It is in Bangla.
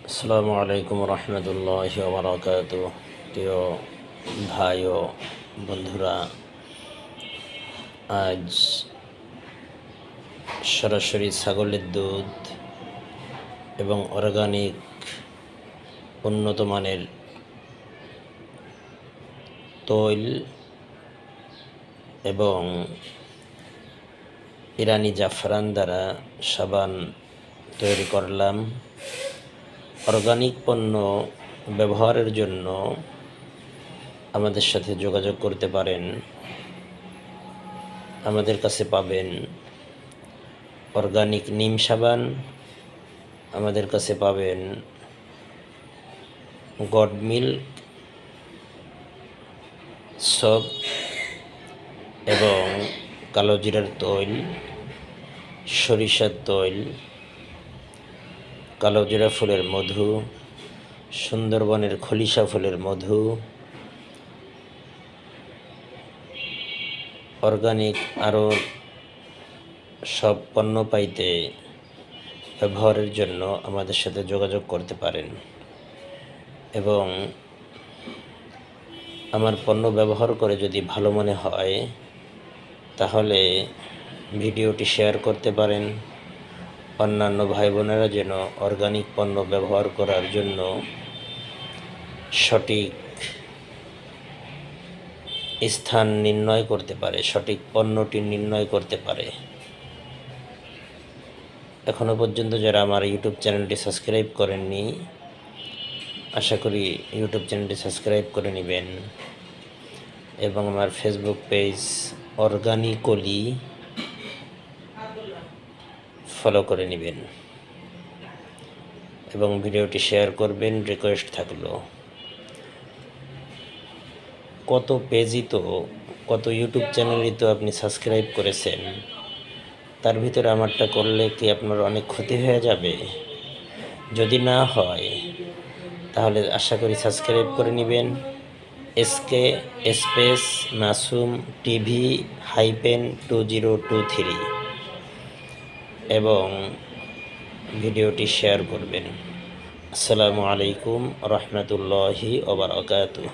আসসালামু আলাইকুম রহমতুল্লাহি ওয়া বারাকাতুহু। প্রিয় ভাই ও বন্ধুরা, আজ সরাসরি ছাগলের দুধ এবং অর্গানিক উন্নত মানের তৈল এবং ইরানি জাফরান দ্বারা সাবান তৈরি করলাম। অর্গানিক পণ্য ব্যবহারের জন্য আমাদের সাথে যোগাযোগ করতে পারেন। আমাদের কাছে পাবেন অর্গানিক নিম সাবান, আমাদের কাছে পাবেন গড মিল্ক সোপ এবং কালো জিরার তৈল, সরিষার তৈল, কালো জিরা ফুলের মধু, সুন্দরবনের খলিশা ফুলের মধু, অর্গানিক আরও সব পণ্য পাইতে ব্যবহারের জন্য আমাদের সাথে যোগাযোগ করতে পারেন এবং আমার পণ্য ব্যবহার করে যদি ভালো মনে হয় তাহলে ভিডিওটি শেয়ার করতে পারেন। অন্যান্য ভাই বোনেরা যেন অর্গানিক পণ্য ব্যবহার করার জন্য সঠিক স্থান নির্ণয় করতে পারে, সঠিক পণ্যটি নির্ণয় করতে পারে। এখনও পর্যন্ত যারা আমার ইউটিউব চ্যানেলটি সাবস্ক্রাইব করেননি, আশা করি ইউটিউব চ্যানেলটি সাবস্ক্রাইব করে নেবেন এবং আমার ফেসবুক পেজ অর্গানিকলি ফলো করে নেবেন এবং ভিডিওটি শেয়ার করবেন। রিকোয়েস্ট থাকলো, কত পেজই তো, কত ইউটিউব চ্যানেলই তো আপনি সাবস্ক্রাইব করেছেন, তার ভিতরে আমারটা করলে কি আপনার অনেক ক্ষতি হয়ে যাবে? যদি না হয় তাহলে আশা করি সাবস্ক্রাইব করে নেবেন। এসকে স্পেস মাসুম টিভি -2023 এবং ভিডিওটি শেয়ার করবেন। আসসালামু আলাইকুম রহমতুল্লাহি ওয়া বারাকাতুহু।